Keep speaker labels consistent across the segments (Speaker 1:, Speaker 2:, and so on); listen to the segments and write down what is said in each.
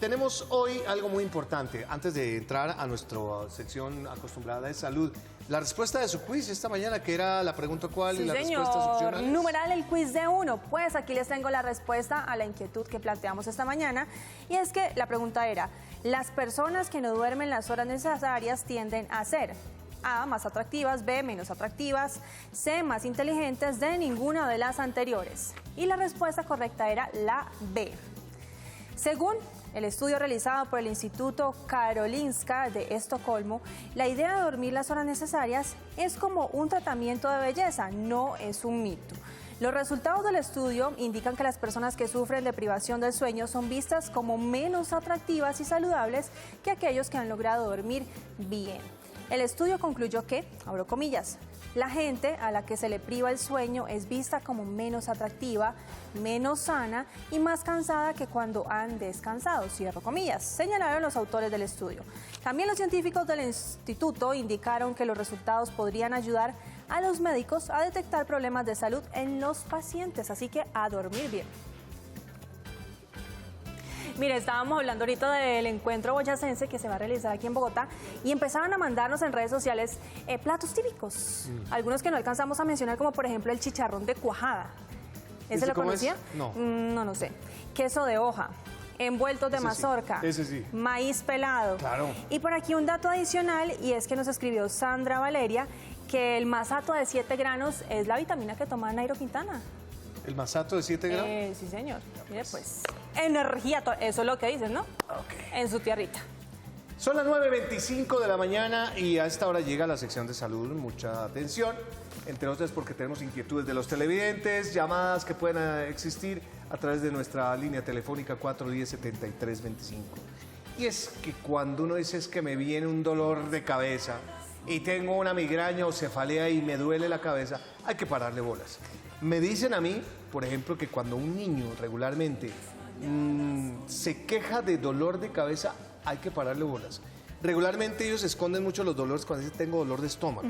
Speaker 1: tenemos hoy algo muy importante. Antes de entrar a nuestra sección acostumbrada de salud, la respuesta de su quiz esta mañana, que era la pregunta cuál y las respuestas opcionales.
Speaker 2: Numeral el quiz de 1. Pues aquí les tengo la respuesta a la inquietud que planteamos esta mañana. Y es que la pregunta era, las personas que no duermen las horas necesarias tienden a ser A, más atractivas, B, menos atractivas, C, más inteligentes, D, ninguna de las anteriores. Y la respuesta correcta era la B. Según el estudio realizado por el Instituto Karolinska de Estocolmo, la idea de dormir las horas necesarias es como un tratamiento de belleza, no es un mito. Los resultados del estudio indican que las personas que sufren de privación del sueño son vistas como menos atractivas y saludables que aquellos que han logrado dormir bien. El estudio concluyó que, abro comillas, la gente a la que se le priva el sueño es vista como menos atractiva, menos sana y más cansada que cuando han descansado, cierro comillas, señalaron los autores del estudio. También los científicos del instituto indicaron que los resultados podrían ayudar a los médicos a detectar problemas de salud en los pacientes, así que a dormir bien. Mire, estábamos hablando ahorita del encuentro boyacense que se va a realizar aquí en Bogotá y empezaron a mandarnos en redes sociales platos típicos. Algunos que no alcanzamos a mencionar, como por ejemplo el chicharrón de cuajada. ¿Ese lo conocía?
Speaker 1: No.
Speaker 2: No sé. Queso de hoja, envueltos de mazorca,
Speaker 1: ese sí.
Speaker 2: maíz pelado.
Speaker 1: Claro.
Speaker 2: Y por aquí un dato adicional, y es que nos escribió Sandra Valeria, que el masato de 7 granos es la vitamina que toma Nairo Quintana.
Speaker 1: ¿El masato de 7 gramos?
Speaker 2: Sí, señor. Mire, pues, energía, eso es lo que dicen, ¿no?
Speaker 1: Ok.
Speaker 2: En su tierrita.
Speaker 1: Son las 9:25 de la mañana y a esta hora llega la sección de salud. Mucha atención, entre otras porque tenemos inquietudes de los televidentes, llamadas que puedan existir a través de nuestra línea telefónica 410-7325. Y es que cuando uno dice es que me viene un dolor de cabeza y tengo una migraña o cefalea y me duele la cabeza, hay que pararle bolas. Me dicen a mí, por ejemplo, que cuando un niño regularmente se queja de dolor de cabeza, hay que pararle bolas. Regularmente ellos esconden mucho los dolores cuando dicen tengo dolor de estómago.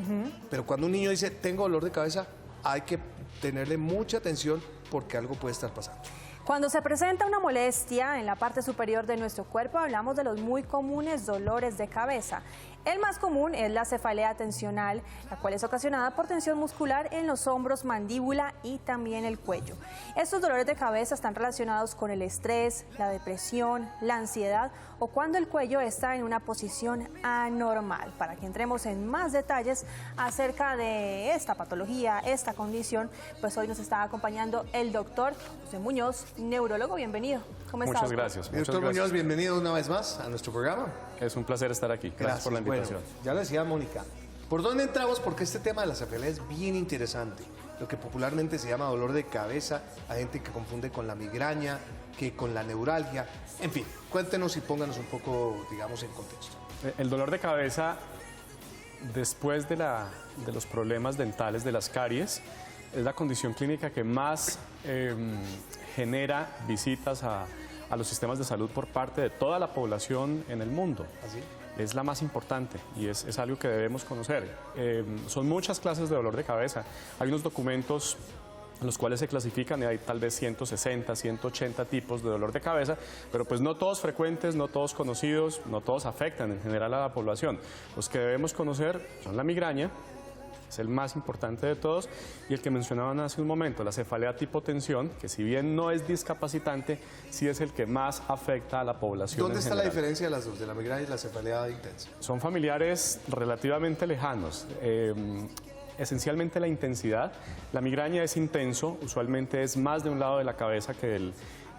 Speaker 1: Pero cuando un niño dice tengo dolor de cabeza, hay que tenerle mucha atención porque algo puede estar pasando.
Speaker 2: Cuando se presenta una molestia en la parte superior de nuestro cuerpo, hablamos de los muy comunes dolores de cabeza. El más común es la cefalea tensional, la cual es ocasionada por tensión muscular en los hombros, mandíbula y también el cuello. Estos dolores de cabeza están relacionados con el estrés, la depresión, la ansiedad o cuando el cuello está en una posición anormal. Para que entremos en más detalles acerca de esta patología, esta condición, pues hoy nos está acompañando el doctor José Muñoz, neurólogo. Bienvenido. ¿Cómo estás?
Speaker 3: Muchas gracias.
Speaker 1: Doctor Muñoz, bienvenido una vez más a nuestro programa.
Speaker 3: Es un placer estar aquí. Gracias por la invitación.
Speaker 1: Bueno, ya lo decía Mónica. ¿Por dónde entramos? Porque este tema de la cefalea es bien interesante. Lo que popularmente se llama dolor de cabeza. Hay gente que confunde con la migraña, que con la neuralgia. En fin, cuéntenos y pónganos un poco, digamos, en contexto.
Speaker 3: El dolor de cabeza, después de los problemas dentales, de las caries, es la condición clínica que más genera visitas a los sistemas de salud por parte de toda la población en el mundo.
Speaker 1: ¿Así?
Speaker 3: Es la más importante y es algo que debemos conocer. Son muchas clases de dolor de cabeza. Hay unos documentos en los cuales se clasifican y hay tal vez 160, 180 tipos de dolor de cabeza, pero pues no todos frecuentes, no todos conocidos, no todos afectan en general a la población. Los que debemos conocer son la migraña, es el más importante de todos, y el que mencionaban hace un momento, la cefalea tipo tensión, que si bien no es discapacitante, sí es el que más afecta a la población.
Speaker 1: ¿Dónde está la
Speaker 3: general.
Speaker 1: diferencia de las dos, de la migraña y la cefalea intensa?
Speaker 3: Son familiares relativamente lejanos. Esencialmente la intensidad. La migraña es intenso, usualmente es más de un lado de la cabeza que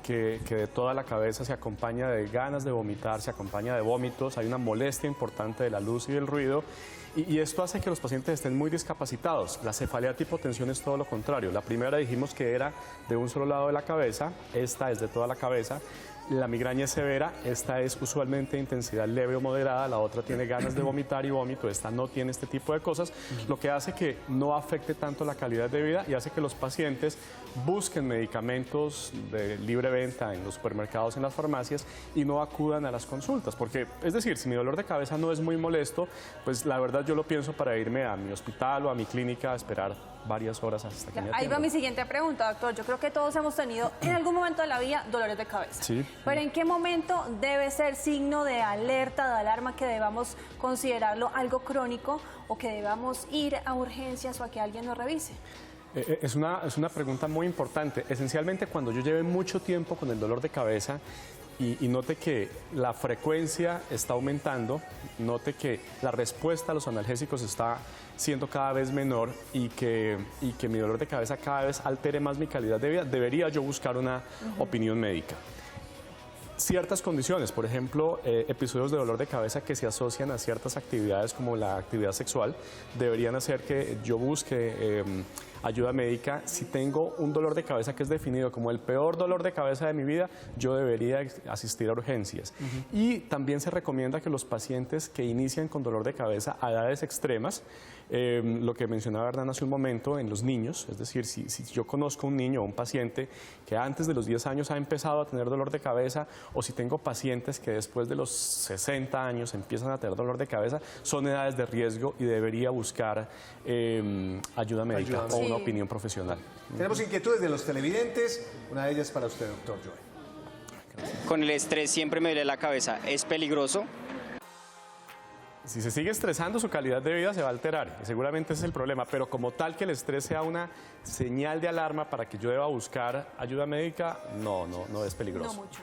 Speaker 3: de toda la cabeza, se acompaña de ganas de vomitar, se acompaña de vómitos, hay una molestia importante de la luz y del ruido, y esto hace que los pacientes estén muy discapacitados. La cefalea tipo tensión es todo lo contrario. La primera dijimos que era de un solo lado de la cabeza, esta es de toda la cabeza. La migraña es severa, esta es usualmente de intensidad leve o moderada, la otra tiene ganas de vomitar y vómito, esta no tiene este tipo de cosas, lo que hace que no afecte tanto la calidad de vida y hace que los pacientes busquen medicamentos de libre venta en los supermercados, en las farmacias y no acudan a las consultas, porque es decir, si mi dolor de cabeza no es muy molesto, pues la verdad yo lo pienso para irme a mi hospital o a mi clínica a esperar varias horas hasta que me
Speaker 2: Ahí
Speaker 3: atiendan.
Speaker 2: va mi siguiente pregunta, doctor. Yo creo que todos hemos tenido en algún momento de la vida dolores de cabeza.
Speaker 3: Sí.
Speaker 2: Pero ¿en qué momento debe ser signo de alerta, de alarma, que debamos considerarlo algo crónico o que debamos ir a urgencias o a que alguien nos revise?
Speaker 3: Es una pregunta muy importante. Esencialmente, cuando yo lleve mucho tiempo con el dolor de cabeza y note que la frecuencia está aumentando, note que la respuesta a los analgésicos está siendo cada vez menor y que mi dolor de cabeza cada vez altere más mi calidad de vida, debería yo buscar una opinión médica. Ciertas condiciones, por ejemplo, episodios de dolor de cabeza que se asocian a ciertas actividades como la actividad sexual, deberían hacer que yo busque ayuda médica. Si tengo un dolor de cabeza que es definido como el peor dolor de cabeza de mi vida, yo debería asistir a urgencias. Y también se recomienda que los pacientes que inician con dolor de cabeza a edades extremas, lo que mencionaba Hernán hace un momento, en los niños, es decir, si yo conozco un niño o un paciente que antes de los 10 años ha empezado a tener dolor de cabeza, o si tengo pacientes que después de los 60 años empiezan a tener dolor de cabeza, son edades de riesgo y debería buscar ayuda médica o una opinión profesional.
Speaker 1: Tenemos inquietudes de los televidentes, una de ellas para usted, doctor Joel.
Speaker 4: Con el estrés siempre me duele la cabeza, ¿es peligroso?
Speaker 3: Si se sigue estresando, su calidad de vida se va a alterar y seguramente ese es el problema, pero como tal que el estrés sea una señal de alarma para que yo deba buscar ayuda médica, no es peligroso.
Speaker 2: No mucho.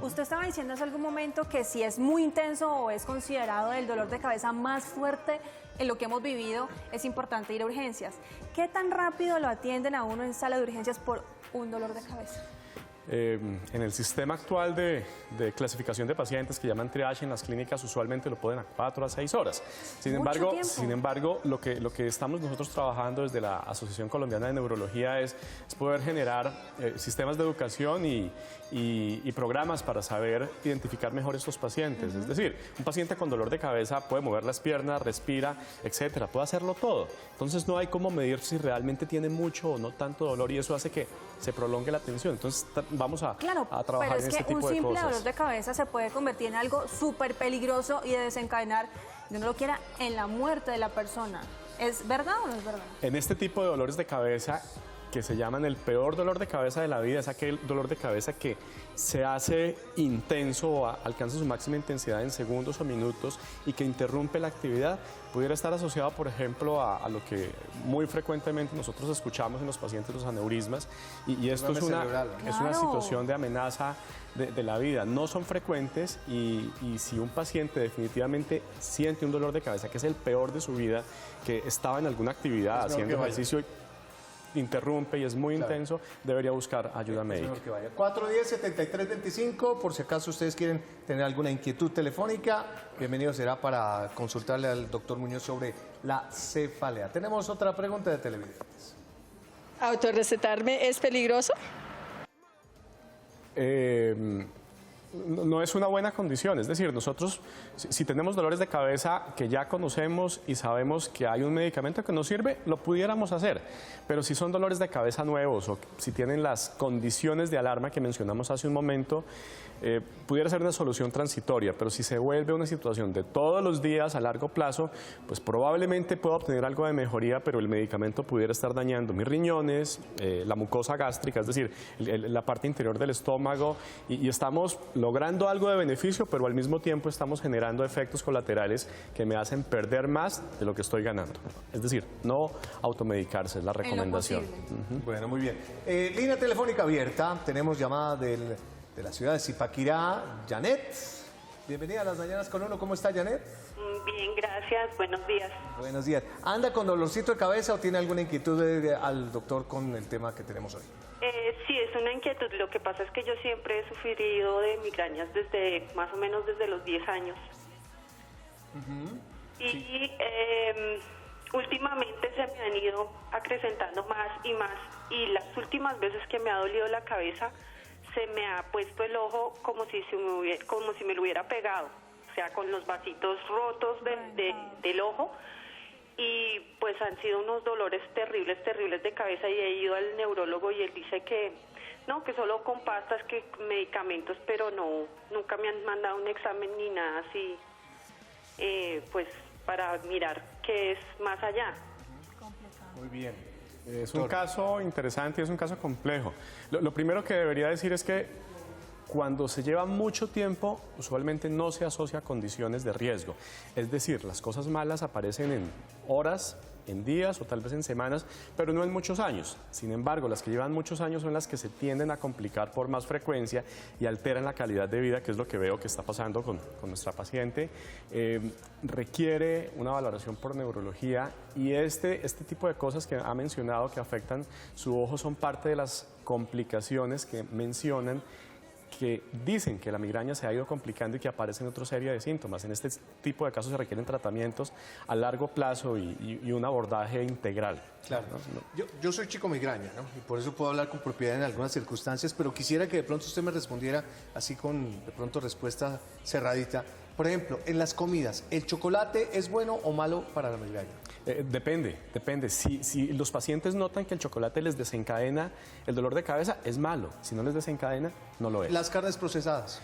Speaker 2: Usted estaba diciendo hace algún momento que si es muy intenso o es considerado el dolor de cabeza más fuerte en lo que hemos vivido, es importante ir a urgencias. ¿Qué tan rápido lo atienden a uno en sala de urgencias por un dolor de cabeza?
Speaker 3: En el sistema actual de clasificación de pacientes que llaman triage en las clínicas, usualmente lo ponen a 4 a 6 horas. Sin embargo, lo que estamos nosotros trabajando desde la Asociación Colombiana de Neurología es poder generar sistemas de educación y programas para saber identificar mejor estos pacientes. Es decir, un paciente con dolor de cabeza puede mover las piernas, respira, etcétera, puede hacerlo todo. Entonces no hay cómo medir si realmente tiene mucho o no tanto dolor y eso hace que se prolongue la atención. Entonces vamos a trabajar en este tipo de cosas.
Speaker 2: Pero es que un simple dolor de cabeza se puede convertir en algo súper peligroso y de desencadenar, Dios no lo quiera, en la muerte de la persona. ¿Es verdad o no es verdad?
Speaker 3: En este tipo de dolores de cabeza, que se llaman el peor dolor de cabeza de la vida, es aquel dolor de cabeza que se hace intenso o alcanza su máxima intensidad en segundos o minutos y que interrumpe la actividad, pudiera estar asociado, por ejemplo, a lo que muy frecuentemente nosotros escuchamos en los pacientes, los aneurismas, y esto es una situación de amenaza de la vida. No son frecuentes y si un paciente definitivamente siente un dolor de cabeza, que es el peor de su vida, que estaba en alguna actividad, haciendo ejercicio, interrumpe y es muy intenso, debería buscar ayuda médica.
Speaker 1: 410-7325, por si acaso ustedes quieren tener alguna inquietud telefónica, bienvenido será para consultarle al doctor Muñoz sobre la cefalea. Tenemos otra pregunta de televidentes.
Speaker 5: ¿Autorrecetarme es peligroso?
Speaker 3: No es una buena condición, es decir, nosotros si tenemos dolores de cabeza que ya conocemos y sabemos que hay un medicamento que nos sirve, lo pudiéramos hacer, pero si son dolores de cabeza nuevos o si tienen las condiciones de alarma que mencionamos hace un momento, pudiera ser una solución transitoria, pero si se vuelve una situación de todos los días a largo plazo, pues probablemente pueda obtener algo de mejoría, pero el medicamento pudiera estar dañando mis riñones, la mucosa gástrica, es decir, la parte interior del estómago, y estamos logrando algo de beneficio, pero al mismo tiempo estamos generando efectos colaterales que me hacen perder más de lo que estoy ganando. Es decir, no automedicarse, es la recomendación.
Speaker 1: Bueno, muy bien. Línea telefónica abierta, tenemos llamada de la ciudad de Zipaquirá, Janet. Bienvenida a Las Mañanas con Uno. ¿Cómo está, Janet?
Speaker 6: Bien, gracias. Buenos días.
Speaker 1: Buenos días. ¿Anda con dolorcito de cabeza o tiene alguna inquietud al doctor con el tema que tenemos hoy?
Speaker 6: Sí, es una inquietud. Lo que pasa es que yo siempre he sufrido de migrañas desde más o menos desde los 10 años. Y últimamente se me han ido acrecentando más y más. Y las últimas veces que me ha dolido la cabeza, se me ha puesto el ojo como si me lo hubiera pegado. O sea, con los vasitos rotos del ojo. Y pues han sido unos dolores terribles de cabeza y he ido al neurólogo y él dice que no, que solo con pastas, que medicamentos, pero no, nunca me han mandado un examen ni nada así, pues para mirar qué es más allá.
Speaker 1: Muy bien.
Speaker 3: Es un caso interesante y es un caso complejo. Lo primero que debería decir es que Cuando se lleva mucho tiempo, usualmente no se asocia a condiciones de riesgo. Es decir, las cosas malas aparecen en horas, en días o tal vez en semanas, pero no en muchos años. Sin embargo, las que llevan muchos años son las que se tienden a complicar por más frecuencia y alteran la calidad de vida, que es lo que veo que está pasando con nuestra paciente. Requiere una valoración por neurología y este tipo de cosas que ha mencionado que afectan su ojo son parte de las complicaciones que mencionan, que dicen que la migraña se ha ido complicando y que aparecen otra serie de síntomas. En este tipo de casos se requieren tratamientos a largo plazo y un abordaje integral.
Speaker 1: Claro. Yo soy chico migraña, ¿no? Y por eso puedo hablar con propiedad en algunas circunstancias, pero quisiera que de pronto usted me respondiera así con de pronto respuesta cerradita. Por ejemplo, en las comidas, ¿el chocolate es bueno o malo para la migraña?
Speaker 3: Depende. Si los pacientes notan que el chocolate les desencadena el dolor de cabeza, es malo. Si no les desencadena, no lo es.
Speaker 1: Las carnes procesadas.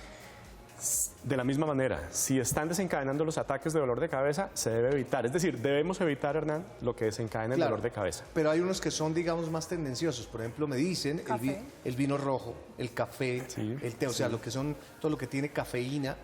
Speaker 3: De la misma manera, si están desencadenando los ataques de dolor de cabeza, se debe evitar. Es decir, debemos evitar, Hernán, lo que desencadena el dolor de cabeza.
Speaker 1: Pero hay unos que son, digamos, más tendenciosos. Por ejemplo, me dicen el vino rojo, el café, el té, o sea, lo que son, todo lo que tiene cafeína.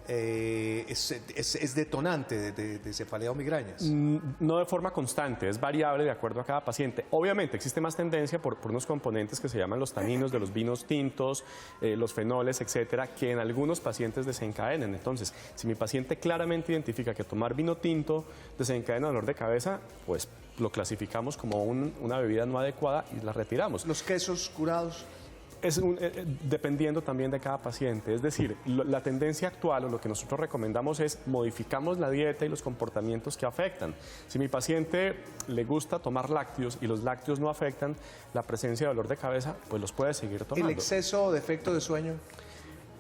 Speaker 1: Es detonante de cefalea o migrañas.
Speaker 3: No de forma constante, es variable de acuerdo a cada paciente. Obviamente existe más tendencia por unos componentes que se llaman los taninos de los vinos tintos, los fenoles, etcétera, que en algunos pacientes desencadenan. Entonces, si mi paciente claramente identifica que tomar vino tinto desencadena dolor de cabeza, pues lo clasificamos como una bebida no adecuada y la retiramos.
Speaker 1: Los quesos curados.
Speaker 3: Dependiendo también de cada paciente. Es decir, la tendencia actual o lo que nosotros recomendamos es modificamos la dieta y los comportamientos que afectan. Si mi paciente le gusta tomar lácteos y los lácteos no afectan la presencia de dolor de cabeza, pues los puede seguir tomando.
Speaker 1: ¿El exceso o defecto de sueño?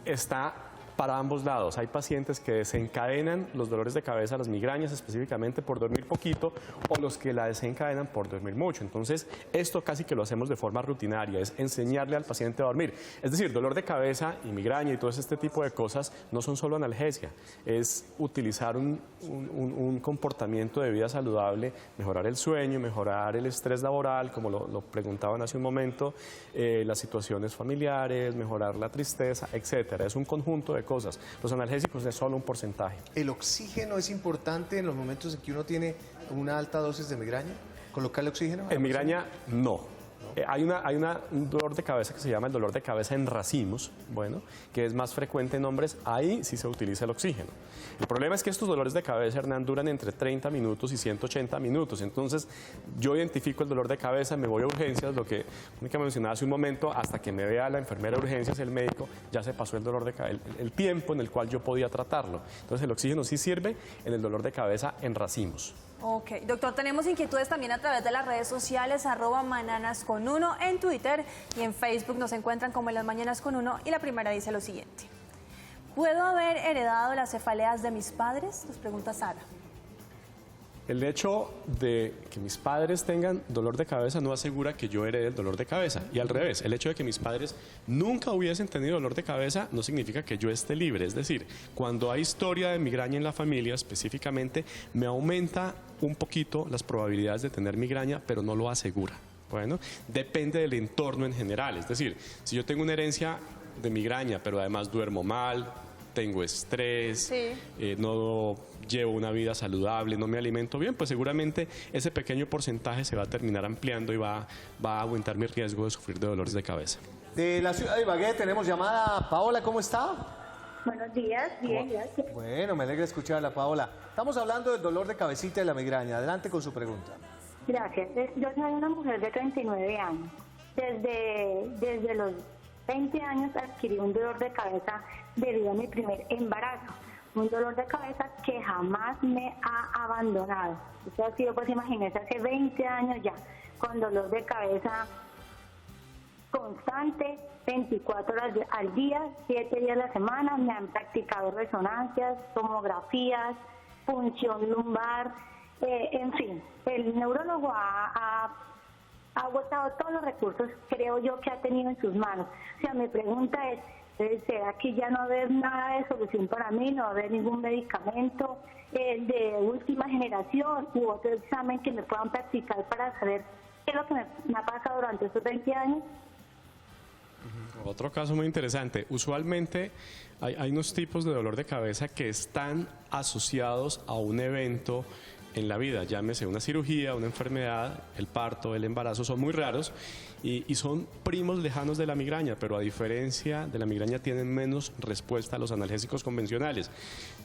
Speaker 3: Está para ambos lados. Hay pacientes que desencadenan los dolores de cabeza, las migrañas específicamente por dormir poquito, o los que la desencadenan por dormir mucho. Entonces, esto casi que lo hacemos de forma rutinaria, es enseñarle al paciente a dormir. Es decir, dolor de cabeza y migraña y todo este tipo de cosas no son solo analgesia, es utilizar un comportamiento de vida saludable, mejorar el sueño, mejorar el estrés laboral, como lo preguntaban hace un momento, las situaciones familiares, mejorar la tristeza, etcétera. Es un conjunto de cosas. Los analgésicos es solo un porcentaje.
Speaker 1: ¿El oxígeno es importante en los momentos en que uno tiene una alta dosis de migraña? ¿Colocarle oxígeno?
Speaker 3: En migraña, no. Hay un dolor de cabeza que se llama el dolor de cabeza en racimos, bueno, que es más frecuente en hombres, ahí sí se utiliza el oxígeno. El problema es que estos dolores de cabeza, Hernán, duran entre 30 minutos y 180 minutos, entonces yo identifico el dolor de cabeza, me voy a urgencias, lo que mencionaba hace un momento, hasta que me vea la enfermera de urgencias, el médico, ya se pasó el dolor de cabeza, el tiempo en el cual yo podía tratarlo. Entonces el oxígeno sí sirve en el dolor de cabeza en racimos.
Speaker 2: Ok, doctor, tenemos inquietudes también a través de las redes sociales, @mananascon1 en Twitter y en Facebook nos encuentran como en Las Mañanas con Uno y la primera dice lo siguiente. ¿Puedo haber heredado las cefaleas de mis padres? Nos pregunta Sara.
Speaker 3: El hecho de que mis padres tengan dolor de cabeza no asegura que yo herede el dolor de cabeza. Y al revés, el hecho de que mis padres nunca hubiesen tenido dolor de cabeza no significa que yo esté libre. Es decir, cuando hay historia de migraña en la familia específicamente, me aumenta un poquito las probabilidades de tener migraña, pero no lo asegura. Bueno, depende del entorno en general. Es decir, si yo tengo una herencia de migraña, pero además duermo mal, tengo estrés, no llevo una vida saludable, no me alimento bien, pues seguramente ese pequeño porcentaje se va a terminar ampliando y va a aumentar mi riesgo de sufrir de dolores de cabeza.
Speaker 1: De la ciudad de Ibagué tenemos llamada. Paola, ¿cómo está?
Speaker 7: Buenos días, bien, gracias.
Speaker 1: Bueno, me alegra escucharla, Paola. Estamos hablando del dolor de cabecita y la migraña. Adelante con su pregunta.
Speaker 7: Gracias. Yo soy una mujer de 39 años. Desde los 20 años adquirí un dolor de cabeza debido a mi primer embarazo. Un dolor de cabeza que jamás me ha abandonado. Eso ha sido, pues imagínense, hace 20 años ya, con dolor de cabeza constante, 24 horas al día, 7 días a la semana. Me han practicado resonancias, tomografías, punción lumbar, en fin. El neurólogo ha agotado todos los recursos, creo yo, que ha tenido en sus manos. O sea, mi pregunta es, ¿será que ya no va a haber nada de solución para mí? ¿No va a haber ningún medicamento de última generación u otro examen que me puedan practicar para saber qué es lo que me ha pasado durante estos 20 años?
Speaker 3: Otro caso muy interesante. Usualmente hay unos tipos de dolor de cabeza que están asociados a un evento en la vida, llámese una cirugía, una enfermedad, el parto, el embarazo, son muy raros y son primos lejanos de la migraña, pero a diferencia de la migraña tienen menos respuesta a los analgésicos convencionales.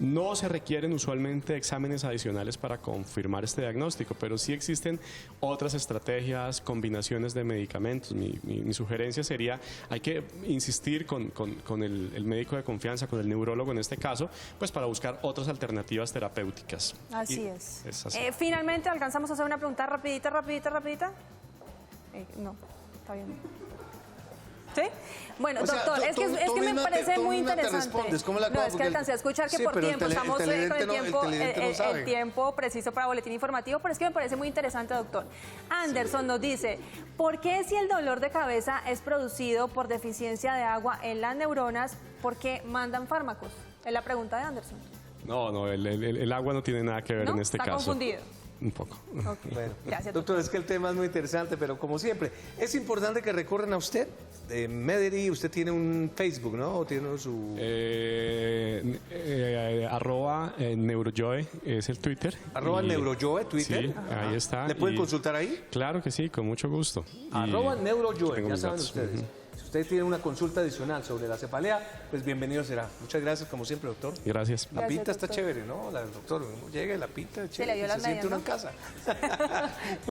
Speaker 3: No se requieren usualmente exámenes adicionales para confirmar este diagnóstico, pero sí existen otras estrategias, combinaciones de medicamentos. Mi sugerencia sería, hay que insistir con el médico de confianza, con el neurólogo en este caso, pues para buscar otras alternativas terapéuticas.
Speaker 2: Así
Speaker 3: Y
Speaker 2: es.
Speaker 3: así.
Speaker 2: Finalmente, ¿alcanzamos a hacer una pregunta rapidita? No, está bien. ¿Sí? Bueno,
Speaker 1: O sea,
Speaker 2: doctor, es que
Speaker 1: tú
Speaker 2: me
Speaker 1: misma
Speaker 2: parece
Speaker 1: tú
Speaker 2: muy
Speaker 1: misma te
Speaker 2: interesante.
Speaker 1: respondes, ¿cómo la
Speaker 2: No,
Speaker 1: cosa?
Speaker 2: es que
Speaker 1: Porque
Speaker 2: alcancé a escuchar que
Speaker 1: sí,
Speaker 2: por
Speaker 1: pero
Speaker 2: tiempo, estamos con el
Speaker 1: sabe.
Speaker 2: tiempo preciso para boletín informativo, pero es que me parece muy interesante, doctor. Anderson nos dice, ¿por qué si el dolor de cabeza es producido por deficiencia de agua en las neuronas, por qué mandan fármacos? Es la pregunta de Anderson.
Speaker 3: No, el agua no tiene nada que ver
Speaker 2: ¿No?
Speaker 3: en este
Speaker 2: Está
Speaker 3: caso.
Speaker 2: confundido.
Speaker 3: Un poco.
Speaker 2: Ok.
Speaker 1: Bueno,
Speaker 2: Gracias,
Speaker 1: doctor, es que el tema es muy interesante, pero como siempre, es importante que recurran a usted. Mederi, usted tiene un Facebook, ¿no? ¿O tiene su...?
Speaker 3: @neurojoy es el Twitter.
Speaker 1: @neurojoy, Twitter.
Speaker 3: Sí, ahí está.
Speaker 1: ¿Le pueden
Speaker 3: Y-
Speaker 1: consultar ahí?
Speaker 3: Claro que sí, con mucho gusto. Y
Speaker 1: @neurojoy,
Speaker 3: tengo
Speaker 1: ya
Speaker 3: mis
Speaker 1: saben
Speaker 3: datos.
Speaker 1: ustedes. Si usted tiene una consulta adicional sobre la cefalea, pues bienvenido será. Muchas gracias, como siempre, doctor.
Speaker 3: Gracias.
Speaker 1: La
Speaker 2: Gracias,
Speaker 1: pinta está
Speaker 2: doctor.
Speaker 1: chévere, ¿no? La doctor, llega y la pinta es
Speaker 2: Se le
Speaker 1: chévere,
Speaker 2: dio
Speaker 1: se
Speaker 2: las
Speaker 1: siente
Speaker 2: medias,
Speaker 1: uno
Speaker 2: ¿no?
Speaker 1: en casa.